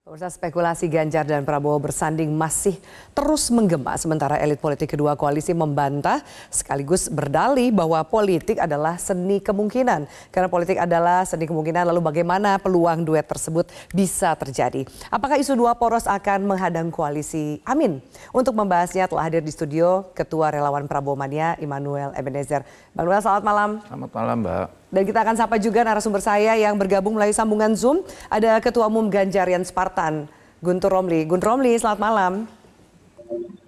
Pemirsa, spekulasi Ganjar dan Prabowo bersanding masih terus menggema, sementara elit politik kedua koalisi membantah sekaligus berdalih bahwa politik adalah seni kemungkinan. Karena politik adalah seni kemungkinan, lalu bagaimana peluang duet tersebut bisa terjadi? Apakah isu dua poros akan menghadang koalisi? Amin. Untuk membahasnya telah hadir di studio Ketua Relawan Prabowo Mania, Immanuel Ebenezer. Immanuel, selamat malam. Selamat malam, Mbak. Dan kita akan sapa juga narasumber saya yang bergabung melalui sambungan Zoom. Ada Ketua Umum Ganjarian Spartan, Guntur Romli. Guntur Romli, selamat malam.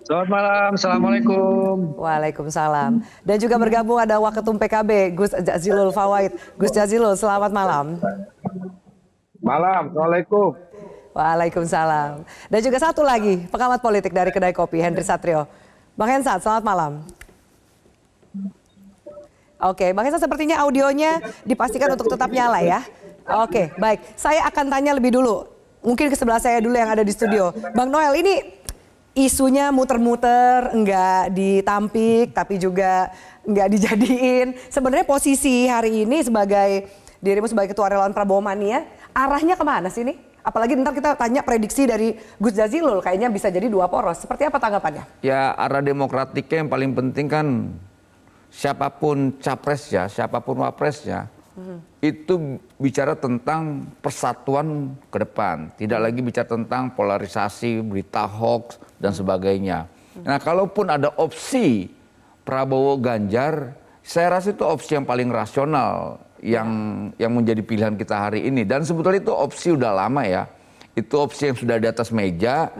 Selamat malam, Assalamualaikum. Waalaikumsalam. Dan juga bergabung ada Waketum PKB, Gus Jazilul Fawait. Gus Jazilul, selamat malam. Malam, Assalamualaikum. Waalaikumsalam. Dan juga satu lagi, pengamat politik dari Kedai Kopi, Henry Satrio. Bang Hensat, selamat malam. Oke, Bang Hensat, sepertinya audionya dipastikan untuk tetap nyala ya. Oke, baik. Saya akan tanya lebih dulu. Mungkin ke sebelah saya dulu yang ada di studio. Bang Noel, ini isunya muter-muter, enggak ditampik, tapi juga enggak dijadiin. Sebenarnya posisi hari ini sebagai dirimu sebagai Ketua Relawan Prabowo Mania, arahnya kemana sih ini? Apalagi ntar kita tanya prediksi dari Gus Jazilul, kayaknya bisa jadi dua poros. Seperti apa tanggapannya? Ya, arah demokratiknya yang paling penting kan siapapun capresnya, siapapun wapresnya, itu bicara tentang persatuan ke depan. Tidak lagi bicara tentang polarisasi, berita hoax, dan sebagainya. Nah, kalaupun ada opsi Prabowo Ganjar, saya rasa itu opsi yang paling rasional yang menjadi pilihan kita hari ini. Dan sebetulnya itu opsi udah lama ya. Itu opsi yang sudah di atas meja,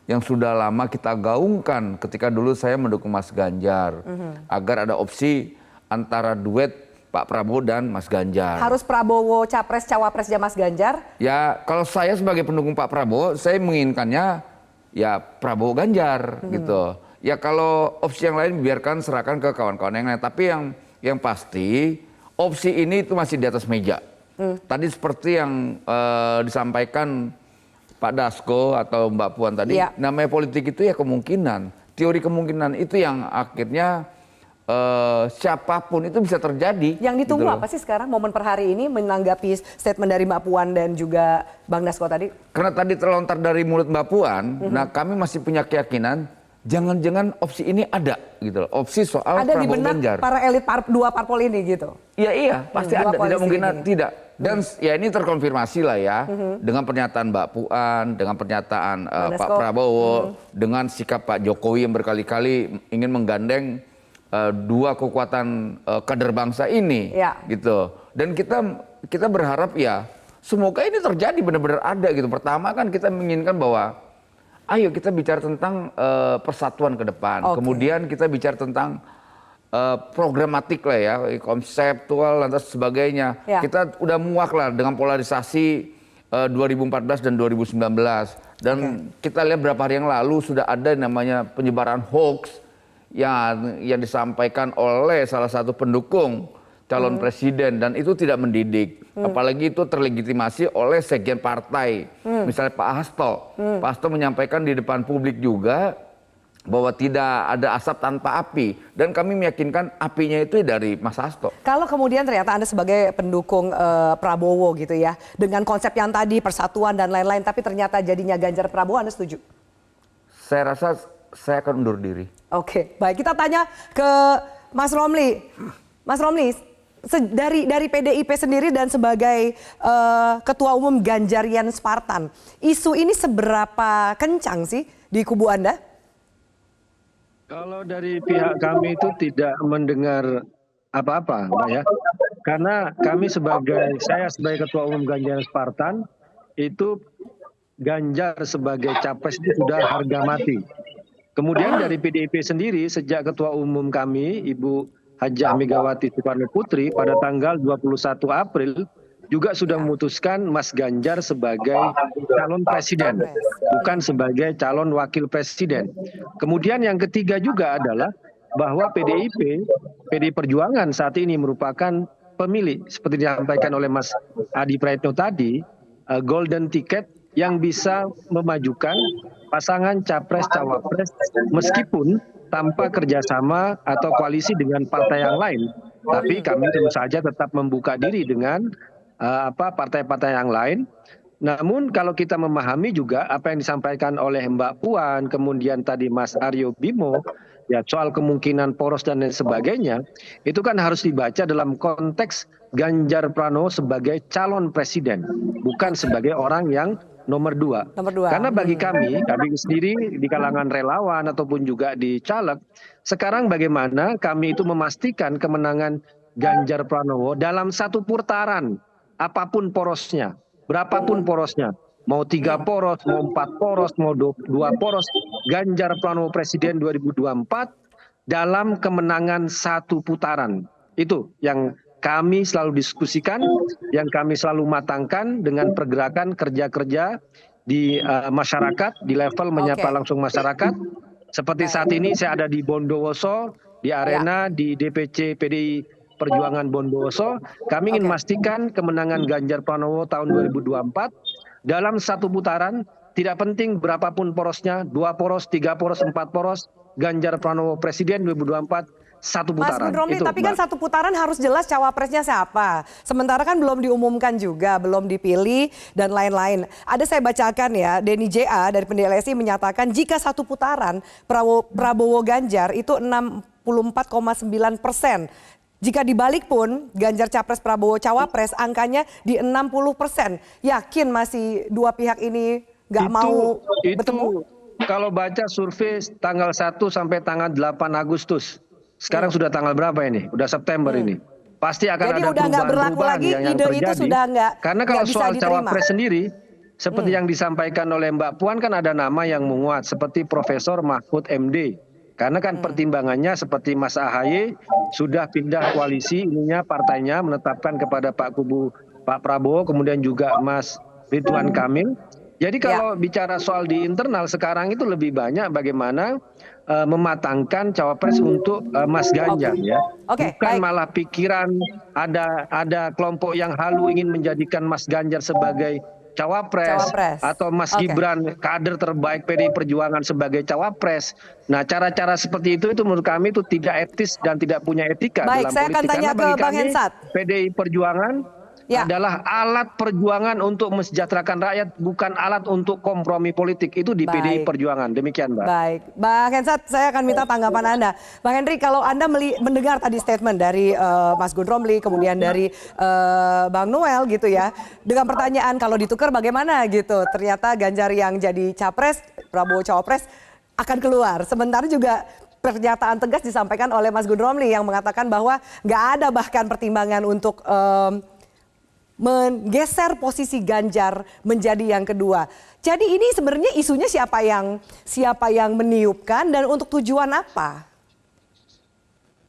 yang sudah lama kita gaungkan ketika dulu saya mendukung Mas Ganjar. Agar ada opsi antara duet Pak Prabowo dan Mas Ganjar. Harus Prabowo capres cawapresnya Mas Ganjar? Ya, kalau saya sebagai pendukung Pak Prabowo, saya menginginkannya ya Prabowo Ganjar gitu. Ya kalau opsi yang lain biarkan serahkan ke kawan-kawan yang lain. Tapi yang pasti opsi ini itu masih di atas meja. Tadi seperti yang disampaikan Pak Dasko atau Mbak Puan tadi, namanya politik itu ya kemungkinan. Teori kemungkinan itu yang akhirnya siapapun itu bisa terjadi. Yang ditunggu gitu apa sih sekarang momen per hari ini menanggapi statement dari Mbak Puan dan juga Bang Dasko tadi? Karena tadi terlontar dari mulut Mbak Puan, nah kami masih punya keyakinan jangan-jangan opsi ini ada gitu loh. Opsi soal ada Prabowo di benak Ganjar. para elit dua parpol ini gitu. Iya, pasti ada, tidak mungkin tidak. Dan ya ini terkonfirmasi lah ya dengan pernyataan Mbak Puan, dengan pernyataan Pak Prabowo, dengan sikap Pak Jokowi yang berkali-kali ingin menggandeng dua kekuatan kader bangsa ini, gitu. Dan kita berharap ya semoga ini terjadi benar-benar ada gitu. Pertama kan kita menginginkan bahwa ayo kita bicara tentang persatuan ke depan. Kemudian kita bicara tentang programatik lah ya, konseptual lantas sebagainya. Kita udah muak lah dengan polarisasi 2014 dan 2019. Dan kita lihat beberapa hari yang lalu sudah ada namanya penyebaran hoax yang disampaikan oleh salah satu pendukung calon presiden, dan itu tidak mendidik. Apalagi itu terlegitimasi oleh sekjen partai, misalnya Pak Hasto. Pak Hasto menyampaikan di depan publik juga bahwa tidak ada asap tanpa api, dan kami meyakinkan apinya itu dari Mas Hasto. Kalau kemudian ternyata Anda sebagai pendukung Prabowo gitu ya, dengan konsep yang tadi persatuan dan lain-lain, tapi ternyata jadinya Ganjar Prabowo, Anda setuju? Saya rasa saya akan undur diri. Oke, baik, kita tanya ke Mas Romli. Mas Romli, dari PDIP sendiri dan sebagai Ketua Umum Ganjarian Spartan, isu ini seberapa kencang sih di kubu Anda? Kalau dari pihak kami itu tidak mendengar apa-apa, Mbak ya. Karena saya sebagai Ketua Umum Ganjarian Spartan, itu Ganjar sebagai capres itu sudah harga mati. Kemudian dari PDIP sendiri, sejak Ketua Umum kami, Ibu Hajah Megawati Soekarno Putri, pada tanggal 21 April, juga sudah memutuskan Mas Ganjar sebagai calon presiden, bukan sebagai calon wakil presiden. Kemudian yang ketiga juga adalah bahwa PDI Perjuangan saat ini merupakan pemilih, seperti disampaikan oleh Mas Adi Praetno tadi, golden ticket yang bisa memajukan pasangan capres-cawapres meskipun tanpa kerjasama atau koalisi dengan partai yang lain. Tapi kami tentu saja tetap membuka diri dengan partai-partai yang lain Namun kalau kita memahami juga apa yang disampaikan oleh Mbak Puan, kemudian tadi Mas Aryo Bimo, ya soal kemungkinan poros dan lain sebagainya, itu kan harus dibaca dalam konteks Ganjar Pranowo sebagai calon presiden, bukan sebagai orang yang nomor dua. Nomor dua. Karena bagi kami sendiri di kalangan relawan ataupun juga di caleg, sekarang bagaimana kami itu memastikan kemenangan Ganjar Pranowo dalam satu putaran, apapun porosnya. Berapapun porosnya, mau 3 poros, mau 4 poros, mau 2 poros, Ganjar Pranowo Presiden 2024 dalam kemenangan satu putaran. Itu yang kami selalu diskusikan, yang kami selalu matangkan dengan pergerakan kerja-kerja di masyarakat, di level menyapa langsung masyarakat. Seperti saat ini saya ada di Bondowoso, di arena, di DPC PDI Perjuangan Bondowoso, kami ingin memastikan kemenangan Ganjar Pranowo tahun 2024 dalam satu putaran, tidak penting berapapun porosnya, 2 poros, 3 poros, 4 poros, Ganjar Pranowo Presiden 2024 satu Mas putaran. Gun Romli, Itu, tapi kan satu putaran harus jelas cawapresnya siapa. Sementara kan belum diumumkan juga, belum dipilih dan lain-lain. Ada saya bacakan ya, Denny JA dari Pendiri LSI menyatakan jika satu putaran Prabowo Ganjar itu 64,9%. Jika dibalik pun Ganjar Capres Prabowo Cawapres angkanya di 60%. Yakin masih dua pihak ini nggak mau bertemu? Kalau baca survei tanggal 1 sampai tanggal 8 Agustus. Sekarang sudah tanggal berapa ini? Udah September ini. Pasti akan Jadi ada udah nggak berlaku perubahan-perubahan lagi, yang ide terjadi. itu sudah nggak Karena kalau bisa soal diterima. cawapres sendiri, seperti yang disampaikan oleh Mbak Puan kan ada nama yang menguat seperti Profesor Mahfud MD. Karena kan pertimbangannya seperti Mas AHY sudah pindah koalisi, ininya partainya menetapkan kepada Pak Prabowo, kemudian juga Mas Ridwan Kamil. Jadi kalau bicara soal di internal sekarang itu lebih banyak bagaimana mematangkan cawapres untuk Mas Ganjar ya. Bukan malah pikiran ada kelompok yang halu ingin menjadikan Mas Ganjar sebagai cawapres atau Mas Gibran kader terbaik PDI Perjuangan sebagai cawapres. Nah, cara-cara seperti itu menurut kami itu tidak etis dan tidak punya etika dalam politik. Saya akan tanya ke Bang Hensat. PDI Perjuangan adalah alat perjuangan untuk mensejahterakan rakyat, bukan alat untuk kompromi politik. Itu di PDI Perjuangan. Demikian, Mbak. Baik, Bang Hensat, saya akan minta tanggapan Anda. Bang Henry, kalau Anda mendengar tadi statement dari Mas Gun Romli, kemudian dari Bang Noel gitu ya, dengan pertanyaan kalau ditukar bagaimana gitu, ternyata Ganjar yang jadi capres, Prabowo cawapres akan keluar. Sementara juga pernyataan tegas disampaikan oleh Mas Gun Romli yang mengatakan bahwa nggak ada bahkan pertimbangan untuk menggeser posisi Ganjar menjadi yang kedua. Jadi ini sebenarnya isunya siapa yang meniupkan dan untuk tujuan apa?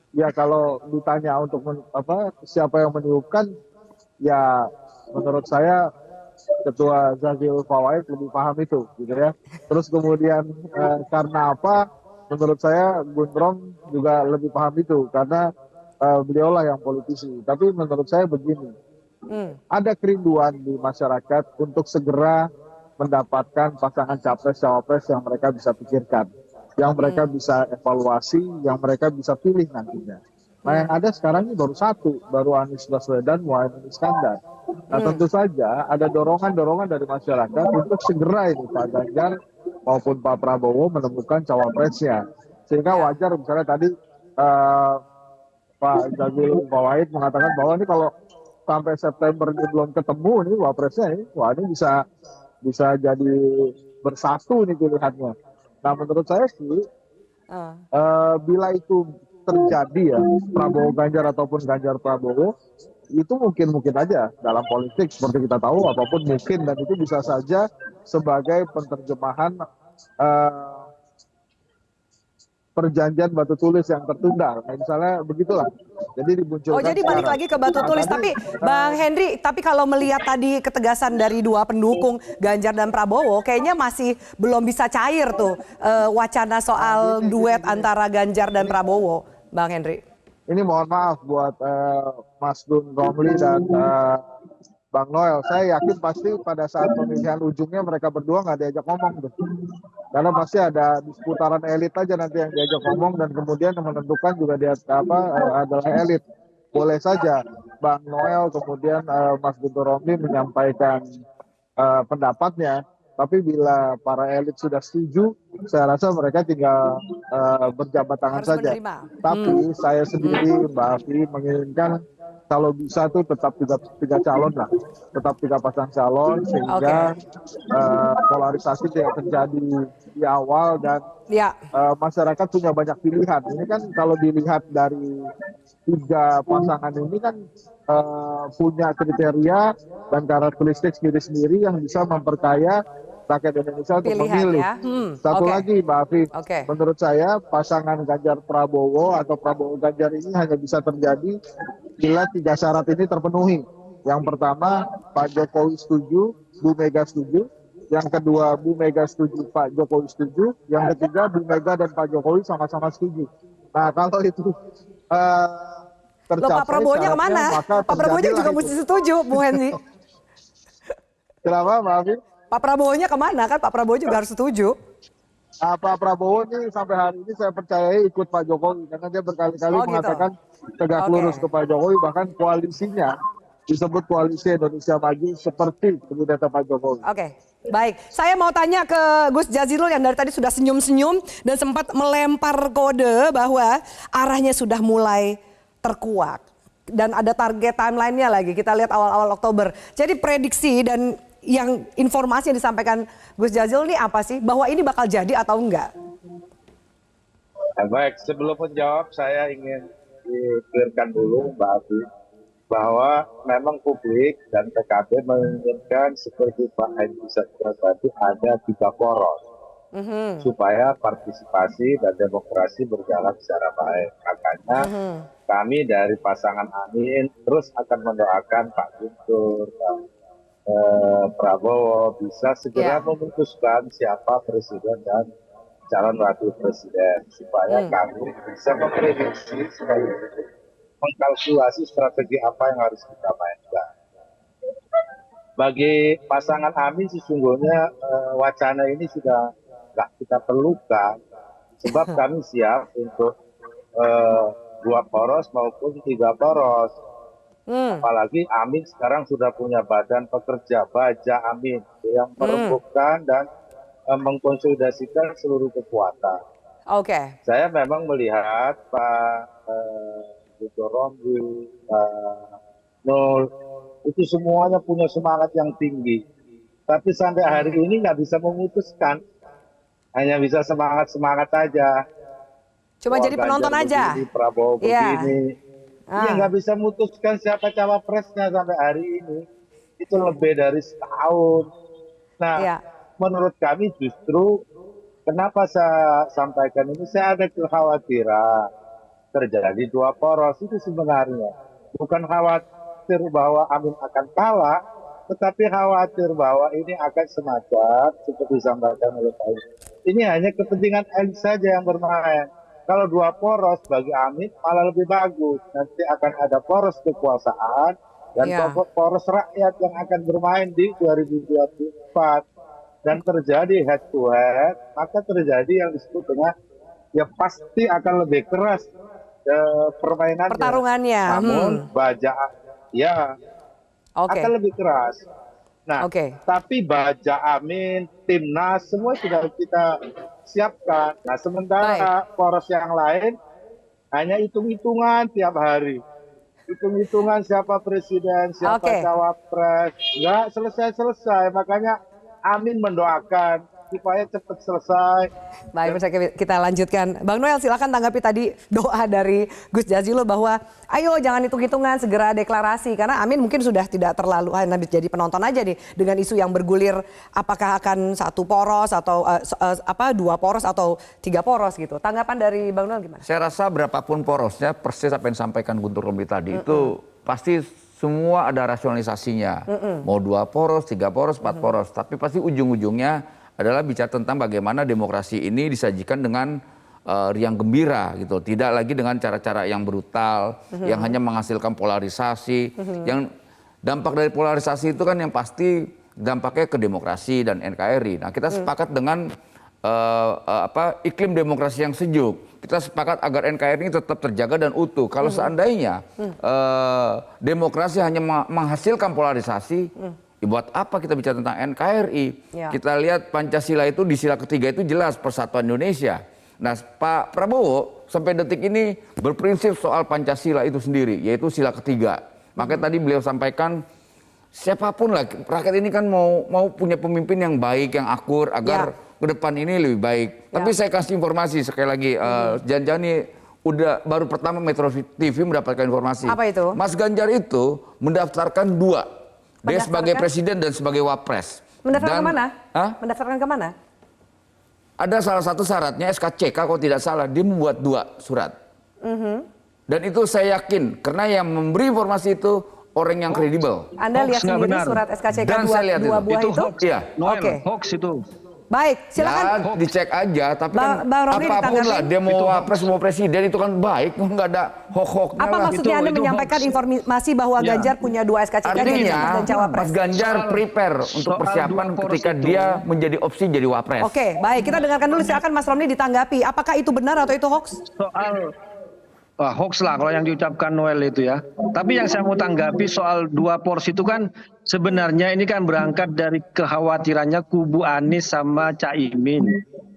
Ya kalau ditanya untuk siapa yang meniupkan, ya menurut saya Ketua Zazil Fawait lebih paham itu, gitu ya. Terus kemudian karena apa? Menurut saya Gundrom juga lebih paham itu karena beliaulah yang politisi. Tapi menurut saya begini. Ada kerinduan di masyarakat untuk segera mendapatkan pasangan capres-cawapres yang mereka bisa pikirkan, yang mereka bisa evaluasi, yang mereka bisa pilih nantinya. Nah yang ada sekarang ini baru satu, baru Anies Baswedan, Muhaimin Iskandar. Nah tentu saja ada dorongan-dorongan dari masyarakat untuk segera ini Pak Ganjar maupun Pak Prabowo menemukan cawapresnya. Sehingga wajar misalnya tadi Pak Zazil Fawait mengatakan bahwa ini kalau sampai September ini belum ketemu nih wapresnya ini, wah ini bisa jadi bersatu nih pilihannya. Nah menurut saya sih bila itu terjadi ya Prabowo Ganjar ataupun Ganjar Prabowo itu mungkin aja dalam politik seperti kita tahu apapun mungkin, dan itu bisa saja sebagai penerjemahan perjanjian batu tulis yang tertunda, misalnya begitulah. Jadi dimunculkan. Oh jadi balik lagi ke batu tulis, tapi Bang Henry, tapi kalau melihat tadi ketegasan dari dua pendukung Ganjar dan Prabowo, kayaknya masih belum bisa cair tuh wacana soal duet antara Ganjar dan Prabowo, Bang Henry. Ini mohon maaf buat Mas Gun Romli dan Bang Noel, saya yakin pasti pada saat pemilihan ujungnya mereka berdua nggak diajak ngomong tuh. Karena pasti ada di seputaran elit aja nanti yang diajak ngomong, dan kemudian yang menentukan juga adalah elit. Boleh saja Bang Noel kemudian Mas Guntur Romli menyampaikan pendapatnya. Tapi bila para elit sudah setuju, saya rasa mereka tinggal berjabat tangan Harus saja. menerima. Tapi saya sendiri, Mbak Afi, menginginkan kalau bisa tuh tetap tiga calon lah, tetap 3 pasang calon sehingga polarisasi tidak terjadi di awal dan Ya, masyarakat punya banyak pilihan. Ini kan kalau dilihat dari 3 pasangan ini kan punya kriteria dan karakteristik sendiri-sendiri yang bisa memperkaya rakyat Indonesia untuk pilihan memilih. ya. Satu Oke. lagi Mbak Afif, Oke. menurut saya pasangan Ganjar Prabowo atau Prabowo Ganjar ini hanya bisa terjadi bila 3 syarat ini terpenuhi. Yang pertama, Pak Jokowi setuju, Bu Mega setuju. Yang kedua, Bu Mega setuju, Pak Jokowi setuju. Yang ketiga, Bu Mega dan Pak Jokowi sama-sama setuju. Nah, kalau itu Loh, Pak tercapai Prabowo-nya syaratnya, kemana? maka Pak Prabowo-nya terjadilah juga itu. mesti setuju, Bu Hendy. Kenapa, Mbak Afif? Pak Prabowo-nya kemana? Kan Pak Prabowo juga harus setuju. Pak Prabowo ini sampai hari ini saya percaya ikut Pak Jokowi karena dia berkali-kali Oh, gitu. mengatakan tegak Oke. lurus ke Pak Jokowi, bahkan koalisinya disebut koalisi Indonesia Maju seperti kandidata Pak Jokowi. Oke, baik. Saya mau tanya ke Gus Jazilul yang dari tadi sudah senyum-senyum dan sempat melempar kode bahwa arahnya sudah mulai terkuak. Dan ada target timeline-nya lagi, kita lihat awal-awal Oktober. Jadi prediksi dan yang informasi yang disampaikan Gus Jazilul ini apa sih? Bahwa ini bakal jadi atau enggak? Baik, sebelum menjawab saya ingin di-clearkan dulu Mbak Afi bahwa memang publik dan PKB menginginkan seperti Pak Hendy Satrio tadi ada 3 poros supaya partisipasi dan demokrasi berjalan secara baik. Makanya kami dari pasangan Amin terus akan mendoakan Pak Guntur, Pak Prabowo bisa segera memutuskan siapa presiden dan calon wakil presiden supaya kami bisa memprediksi sekaligus mengkalkulasi strategi apa yang harus kita mainkan. Bagi pasangan Amin sesungguhnya wacana ini sudah nggak kita perlukan sebab kami siap untuk 2 poros maupun 3 poros. Apalagi Amin sekarang sudah punya badan pekerja Baja Amin yang merembukkan dan mengkonsolidasikan seluruh kekuatan. Oke. Saya memang melihat Pak Guntur Romli, Pak Nul, itu semuanya punya semangat yang tinggi. Tapi sampai hari ini nggak bisa memutuskan, hanya bisa semangat-semangat aja. Cuma jadi penonton aja. Begini, Prabowo begini. Dia nggak bisa memutuskan siapa cawapresnya sampai hari ini. Itu lebih dari setahun. Nah, menurut kami justru kenapa saya sampaikan ini, saya ada kekhawatiran terjadi 2 poros itu sebenarnya. Bukan khawatir bahwa Amin akan kalah, tetapi khawatir bahwa ini akan semacam seperti disampaikan oleh Pak Hendy. Ini hanya kepentingan elit saja yang bermain. Kalau 2 poros bagi Amin malah lebih bagus. Nanti akan ada poros kekuasaan dan poros rakyat yang akan bermain di 2024. Dan terjadi head to head, maka terjadi yang disebut dengan ya pasti akan lebih keras permainannya. Pertarungannya. Namun baja akan lebih keras. Nah, tapi Baja Amin, Timnas, semua sudah kita siapkan. Nah, sementara poros yang lain hanya hitung-hitungan tiap hari. Hitung-hitungan siapa presiden, siapa cawapres. Nggak selesai-selesai. Makanya Amin mendoakan supaya cepat selesai. Baik, kita lanjutkan. Bang Noel, silakan tanggapi tadi doa dari Gus Jazilul bahwa ayo jangan hitung-hitungan, segera deklarasi. Karena Amin mungkin sudah tidak terlalu jadi penonton aja nih dengan isu yang bergulir apakah akan 1 poros atau 2 poros atau 3 poros gitu. Tanggapan dari Bang Noel gimana? Saya rasa berapapun porosnya, persis apa yang disampaikan Guntur Romli tadi itu pasti semua ada rasionalisasinya. Mau 2 poros, 3 poros, 4 poros. Tapi pasti ujung-ujungnya adalah bicara tentang bagaimana demokrasi ini disajikan dengan riang gembira gitu. Tidak lagi dengan cara-cara yang brutal, yang hanya menghasilkan polarisasi. Yang dampak dari polarisasi itu kan yang pasti dampaknya ke demokrasi dan NKRI. Nah, kita sepakat dengan iklim demokrasi yang sejuk. Kita sepakat agar NKRI ini tetap terjaga dan utuh. Kalau seandainya demokrasi hanya menghasilkan polarisasi, Buat apa kita bicara tentang NKRI? Ya. Kita lihat Pancasila itu di sila ketiga itu jelas persatuan Indonesia. Nah, Pak Prabowo sampai detik ini berprinsip soal Pancasila itu sendiri, yaitu sila ketiga. Makanya tadi beliau sampaikan siapapun lah, rakyat ini kan mau punya pemimpin yang baik, yang akur agar ke depan ini lebih baik. Tapi saya kasih informasi sekali lagi, jangan-jangan nih udah baru pertama Metro TV mendapatkan informasi. Apa itu? Mas Ganjar itu mendaftarkan 2. Dia sebagai presiden dan sebagai wapres. Mendaftarkan kemana? Hah? Mendaftarkan kemana? Ada salah satu syaratnya SKCK kalau tidak salah, dia membuat 2 surat. Dan itu saya yakin karena yang memberi informasi itu orang yang kredibel. Anda lihat sendiri benar. surat SKCK Dan saya lihat dua buah itu? hoax. Iya. Noel, Oke. hoax itu. Baik, silakan. Ya, dicek aja, tapi Bang Romli apapun lah, ditanggapi. dia mau wapres, mau presiden itu kan baik, nggak ada hoax-hoaxnya Apa lah. maksudnya Anda itu menyampaikan hoax. informasi bahwa Ya. Ganjar punya 2 SKCK jadi Artinya, capres dan cawapres? Mas Ganjar prepare untuk soal persiapan 2 poros ketika itu. dia menjadi opsi jadi wapres. Oke, baik. Kita dengarkan dulu, silakan Mas Romli ditanggapi. Apakah itu benar atau itu hoax? Soal hoax lah kalau yang diucapkan Noel itu ya. Tapi yang saya mau tanggapi soal 2 poros itu kan sebenarnya ini kan berangkat dari kekhawatirannya kubu Anies sama Caimin.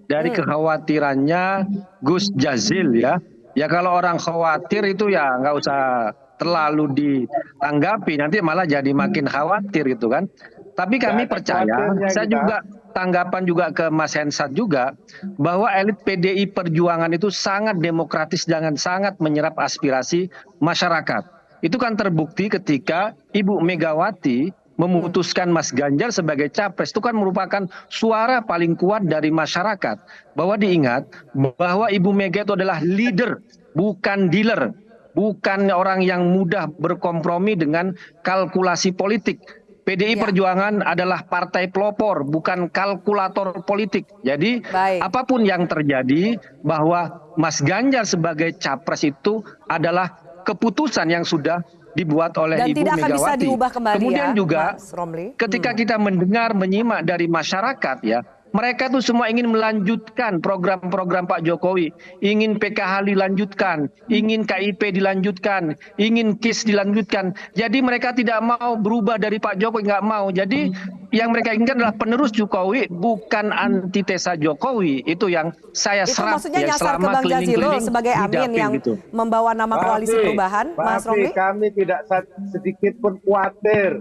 Dari kekhawatirannya Gus Jazil ya. Ya kalau orang khawatir itu ya nggak usah terlalu ditanggapi. Nanti malah jadi makin khawatir gitu kan. Tapi kami Nggak ada percaya, khawatirnya saya kita. juga tanggapan juga ke Mas Hensat juga bahwa elit PDI Perjuangan itu sangat demokratis dan sangat menyerap aspirasi masyarakat. Itu kan terbukti ketika Ibu Megawati memutuskan Mas Ganjar sebagai capres. Itu kan merupakan suara paling kuat dari masyarakat. Bahwa diingat bahwa Ibu Mega itu adalah leader, bukan dealer. Bukan orang yang mudah berkompromi dengan kalkulasi politik. PDI Perjuangan adalah partai pelopor, bukan kalkulator politik. Jadi Baik. apapun yang terjadi bahwa Mas Ganjar sebagai capres itu adalah keputusan yang sudah dibuat oleh Dan Ibu tidak akan bisa Megawati. diubah kembali Kemudian ya, juga Mas Romli. ketika kita mendengar, menyimak dari masyarakat ya, mereka tuh semua ingin melanjutkan program-program Pak Jokowi. Ingin PKH dilanjutkan, ingin KIP dilanjutkan, ingin KIS dilanjutkan. Jadi mereka tidak mau berubah dari Pak Jokowi, nggak mau. Jadi yang mereka inginkan adalah penerus Jokowi, bukan antitesa Jokowi. Itu yang saya Itu serap maksudnya ya, nyasar ke selama Bang Jazilul keliling-keliling sebagai di Amin Dapil yang gitu. membawa nama koalisi perubahan, Mas Romli? kami tidak sedikit pun khawatir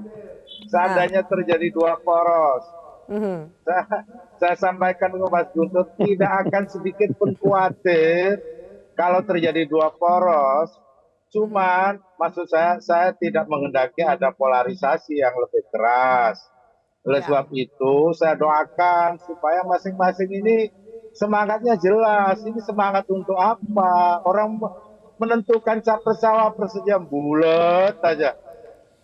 seandainya terjadi 2 poros. Saya sampaikan ke Mas Guntur, tidak akan sedikit pun khawatir kalau terjadi 2 poros. Cuman maksud saya tidak menghendaki ada polarisasi yang lebih keras. Oleh sebab itu saya doakan supaya masing-masing ini semangatnya jelas. Ini semangat untuk apa? Orang menentukan capres-cawapres saja bulat aja.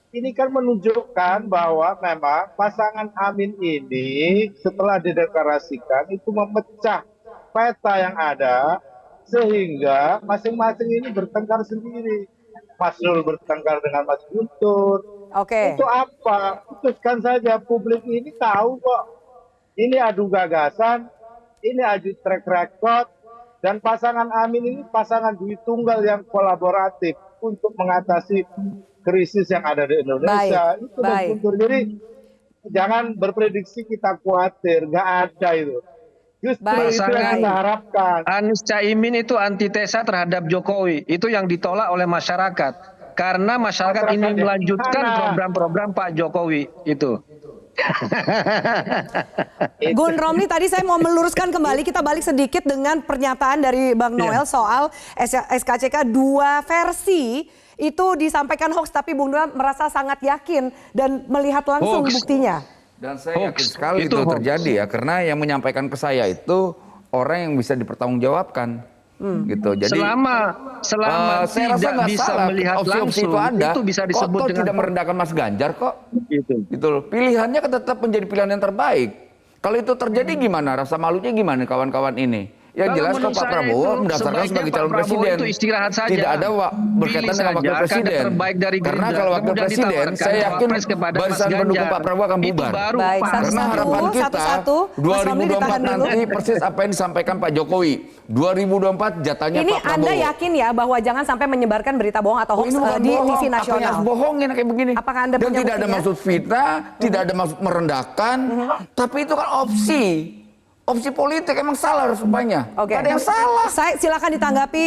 Ini kan menunjukkan bahwa memang pasangan Amin ini setelah dideklarasikan itu memecah peta yang ada sehingga masing-masing ini bertengkar sendiri. Mas Nul bertengkar dengan Mas Guntur. Oke. Itu apa? Putuskan saja, publik ini tahu kok. Ini adu gagasan, ini adu track record, dan pasangan Amin ini pasangan duit tunggal yang kolaboratif untuk mengatasi krisis yang ada di Indonesia. Baik, Itu Mas Guntur. Jadi jangan berprediksi kita khawatir, nggak ada itu. Justru Baik, itu yang kita harapkan. Anies Caimin itu antitesa terhadap Jokowi. Itu yang ditolak oleh masyarakat. Karena masyarakat ingin melanjutkan program-program Pak Jokowi itu. Gun Romli, tadi saya mau meluruskan kembali, kita balik sedikit dengan pernyataan dari Bang Noel soal SKCK 2 versi itu disampaikan hoax, tapi Bung Noel merasa sangat yakin dan melihat langsung Hoax. buktinya. Dan saya yakin Hoax. sekali Itu itu hoax. terjadi ya, karena yang menyampaikan ke saya itu orang yang bisa dipertanggungjawabkan. Gitu. Jadi Selama saya rasa tidak nggak bisa salah, melihat opsi-opsi langsung, itu ada. itu bisa disebut Kok dengan tidak merendahkan Mas Ganjar kok. Gitu. Gitu loh. Pilihannya kan tetap menjadi pilihan yang terbaik. Kalau itu terjadi gimana? Rasa malunya gimana kawan-kawan ini? Ya Kalau jelas kok menurut Pak saya Prabowo itu mendaftarkan sebaiknya sebagai Pak calon Prabowo presiden. itu istirahat saja. Tidak ada berkaitan Pilih dengan wakil saja kader presiden. terbaik dari Karena Gerindra, kalau wakil kemudian presiden, ditawarkan saya yakin cawapres kepada Mas barisan pendukung Ganjar. Pak Prabowo akan Itu bubar. baru Baik, pas. Karena harapan kita satu-satu. Mas Romli ditahan 2024 dulu. nanti persis apa yang disampaikan Pak Jokowi. 2024 jatahnya Ini Pak Prabowo. Anda yakin ya bahwa jangan sampai menyebarkan berita bohong atau hoax Ini bukan di bohong. TV Apa yang nasional? harus bohongin kayak begini? Apakah Anda Dan punya tidak ada buktinya? maksud fitnah, tidak ada maksud merendahkan, tapi itu kan opsi. Opsi politik emang salah rupanya. Oke. Ada yang salah. Saya silakan ditanggapi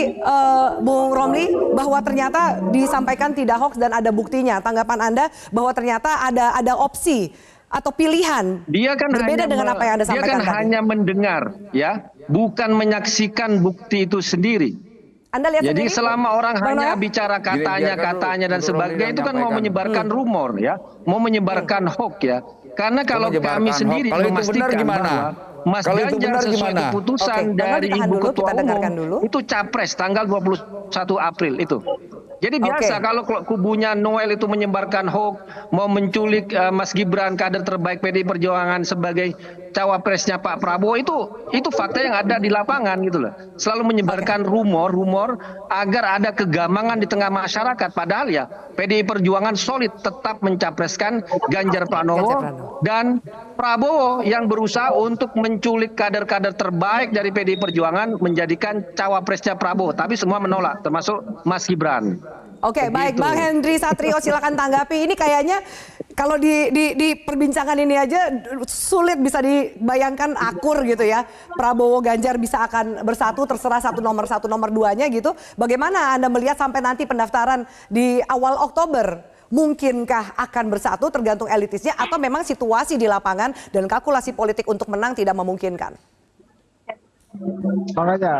Bung Romli bahwa ternyata disampaikan tidak hoax dan ada buktinya. Tanggapan Anda bahwa ternyata ada opsi atau pilihan Dia kan berbeda hanya dengan apa yang Anda dia sampaikan kan tadi. hanya mendengar, ya, bukan menyaksikan bukti itu sendiri. Anda lihat Jadi sendiri? selama orang Bang hanya Noel? bicara katanya dan Bung sebagainya Romli itu kan mau menyampaikan. menyebarkan rumor, ya, mau menyebarkan hoax, ya. Karena kalau menyebarkan kami hoax. sendiri Kalau itu benar memastikan gimana? bahwa Mas Kalau itu Ganjar benar sesuai gimana? keputusan Oke, Bang Noel dari ditahan Ibu dulu, Ketua kita dengarkan Umum dulu. itu capres tanggal 21 April itu. Jadi biasa Oke. kalau kubunya Noel itu menyebarkan hoax, mau menculik Mas Gibran kader terbaik PDI Perjuangan sebagai cawapresnya Pak Prabowo, itu fakta yang ada di lapangan gitu loh. Selalu menyebarkan rumor agar ada kegamangan di tengah masyarakat. Padahal ya PDI Perjuangan solid tetap mencapreskan Ganjar Pranowo dan Prabowo yang berusaha untuk menculik kader-kader terbaik dari PDI Perjuangan menjadikan cawapresnya Prabowo. Tapi semua menolak, termasuk Mas Gibran. Oke, baik, Bang Henry Satrio silakan tanggapi. Ini kayaknya kalau di perbincangan ini aja sulit bisa dibayangkan akur gitu ya. Prabowo Ganjar bisa akan bersatu terserah satu nomor duanya gitu. Bagaimana Anda melihat sampai nanti pendaftaran di awal Oktober? Mungkinkah akan bersatu tergantung elitisnya atau memang situasi di lapangan dan kalkulasi politik untuk menang tidak memungkinkan? Makanya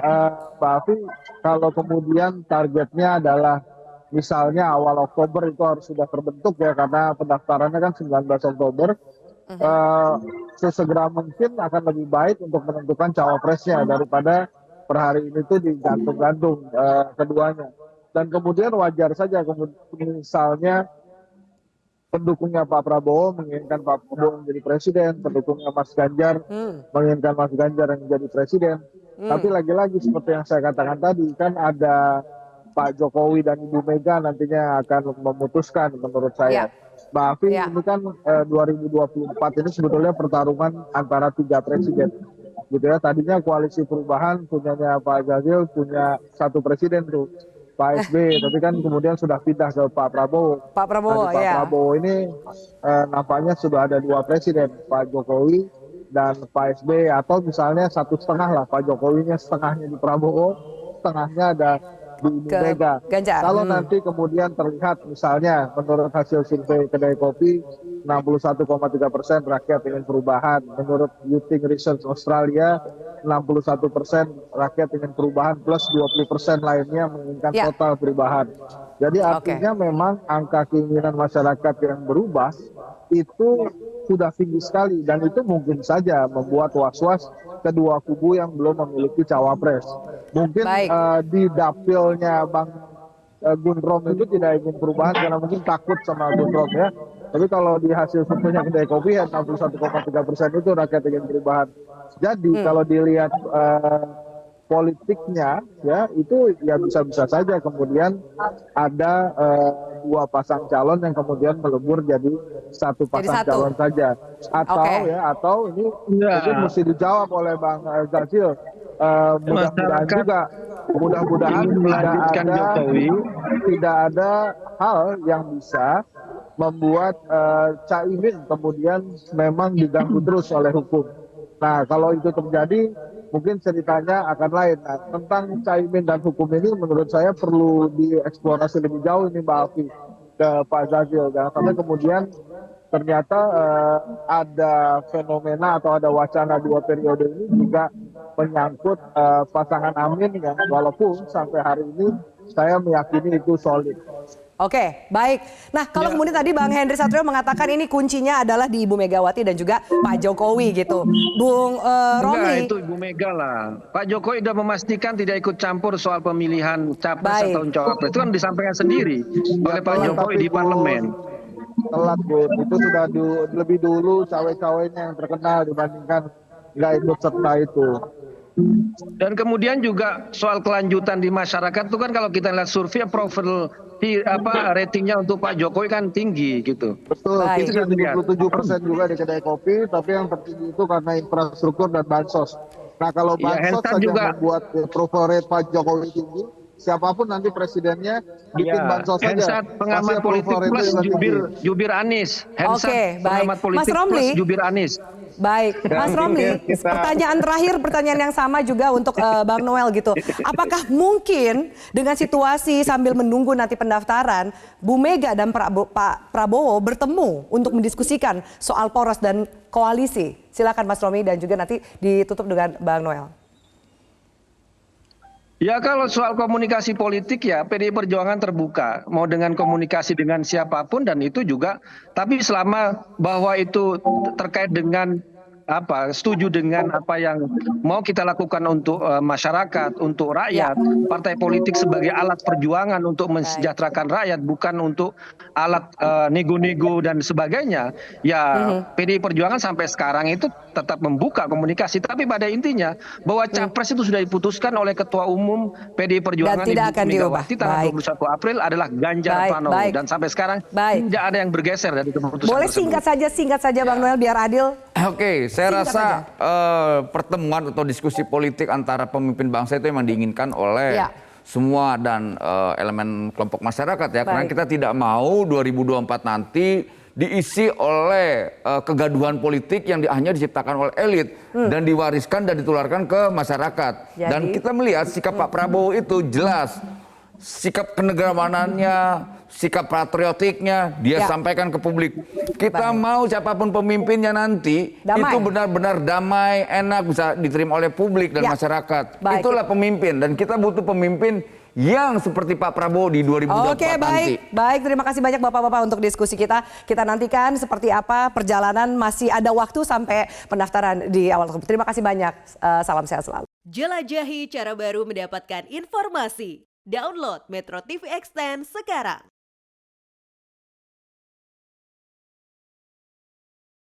Mbak Afi, kalau kemudian targetnya adalah misalnya awal Oktober itu harus sudah terbentuk ya, karena pendaftarannya kan 19 Oktober, sesegera mungkin akan lebih baik untuk menentukan cawapresnya daripada per hari ini tuh digantung-gantung keduanya. Dan kemudian wajar saja misalnya pendukungnya Pak Prabowo menginginkan Pak Prabowo menjadi presiden, pendukungnya Mas Ganjar menginginkan Mas Ganjar yang menjadi presiden. Tapi lagi-lagi seperti yang saya katakan tadi, kan ada Pak Jokowi dan Ibu Mega nantinya akan memutuskan menurut saya. Mbak Afi, ini kan 2024 ini sebetulnya pertarungan antara 3 presiden. Gitu ya, tadinya koalisi perubahan punyanya Pak Zazil punya 1 presiden tuh, Pak SBY, tapi kan kemudian sudah pindah ke Pak Prabowo. Pak Prabowo, Pak Prabowo ini nampaknya sudah ada 2 presiden, Pak Jokowi dan Pak SBY, atau misalnya 1,5 lah, Pak Jokowinya setengahnya di Prabowo, setengahnya ada di Ibu Mega. Ganjar. Kalau nanti kemudian terlihat misalnya menurut hasil survei kedai kopi 61,3% rakyat ingin perubahan, menurut Youthing Research Australia 61% rakyat ingin perubahan plus 20% lainnya menginginkan total perubahan. Jadi artinya memang angka keinginan masyarakat yang berubah itu sudah tinggi sekali, dan itu mungkin saja membuat was-was kedua kubu yang belum memiliki cawapres. Mungkin di dapilnya Bang Gundrom itu tidak ingin perubahan karena mungkin takut sama Gundrom ya. Tapi kalau di hasil surveinya kedai kopi ya 61,3% itu rakyat ingin perubahan. Jadi kalau dilihat politiknya ya itu ya bisa-bisa saja kemudian ada 2 pasang calon yang kemudian melebur jadi 1 pasang calon saja, atau ini mungkin mesti dijawab oleh Bang Zazil. Mudah-mudahan juga tidak ada hal yang bisa membuat Caimin kemudian memang diganggu terus oleh hukum. Nah, kalau itu terjadi, mungkin ceritanya akan lain. Nah, tentang Caimin dan hukum ini menurut saya perlu dieksplorasi lebih jauh ini Mbak Afi ke Pak Zazil. Jangan sampai kemudian ternyata ada fenomena atau ada wacana 2 periode ini juga menyangkut pasangan Amin yang walaupun sampai hari ini saya meyakini itu solid. Oke, baik. Nah, kalau kemudian tadi Bang Henry Satrio mengatakan ini kuncinya adalah di Ibu Megawati dan juga Pak Jokowi gitu. Bung Romli. Enggak, itu Ibu Mega lah. Pak Jokowi sudah memastikan tidak ikut campur soal pemilihan capres atau cawapres. Itu kan disampaikan sendiri oleh Pak Jokowi di parlemen. Telat, Bu. Itu sudah lebih dulu cawe-cawenya yang terkenal dibandingkan nggak ikut serta itu. Dan kemudian juga soal kelanjutan di masyarakat itu kan kalau kita lihat survei profil ratingnya untuk Pak Jokowi kan tinggi gitu. Betul, Baik. itu 77% juga di kedai kopi, tapi yang tertinggi itu karena infrastruktur dan bansos. Nah kalau Ya, bansos Hensan saja juga. membuat approval rate Pak Jokowi tinggi, siapapun nanti presidennya bikin Ya, bansos saja. Hensat pengamat Pasti politik approval rate-nya plus juga tinggi. jubir Anies. Hensat Oke, baik. pengamat Mas politik Romli. plus jubir Anies. Baik, Mas Romli, pertanyaan terakhir, pertanyaan yang sama juga untuk Bang Noel gitu. Apakah mungkin dengan situasi sambil menunggu nanti pendaftaran, Bu Mega dan Pak Prabowo bertemu untuk mendiskusikan soal poros dan koalisi? Silakan Mas Romli dan juga nanti ditutup dengan Bang Noel. Ya kalau soal komunikasi politik ya PDI Perjuangan terbuka mau dengan komunikasi dengan siapapun dan itu juga tapi selama bahwa itu terkait dengan setuju dengan apa yang mau kita lakukan untuk masyarakat, untuk rakyat, partai politik sebagai alat perjuangan untuk mensejahterakan rakyat bukan untuk alat nego-nego dan sebagainya. Ya PDI Perjuangan sampai sekarang itu tetap membuka komunikasi tapi pada intinya bahwa capres itu sudah diputuskan oleh Ketua Umum PDI Perjuangan Dan tidak akan Ibu diubah. Megawati tanggal 21 April adalah Ganjar Pranowo dan sampai sekarang tidak ada yang bergeser dari keputusan Boleh tersebut. singkat saja Bang Noel biar adil. Oke, saya rasa pertemuan atau diskusi politik antara pemimpin bangsa itu memang diinginkan oleh semua dan elemen kelompok masyarakat ya. Karena kita tidak mau 2024 nanti diisi oleh kegaduhan politik yang hanya diciptakan oleh elit dan diwariskan dan ditularkan ke masyarakat. Dan kita melihat sikap Pak Prabowo itu jelas. Sikap kenegarawanannya, sikap patriotiknya dia sampaikan ke publik. Kita mau siapapun pemimpinnya nanti itu benar-benar damai, enak, bisa diterima oleh publik dan masyarakat. Itulah pemimpin dan kita butuh pemimpin yang seperti Pak Prabowo di 2024 Oke, nanti. baik. Terima kasih banyak Bapak-bapak untuk diskusi kita. Kita nantikan seperti apa perjalanan, masih ada waktu sampai pendaftaran di awal. Terima kasih banyak. Salam sehat selalu. Jelajahi cara baru mendapatkan informasi. Download Metro TV Extend sekarang.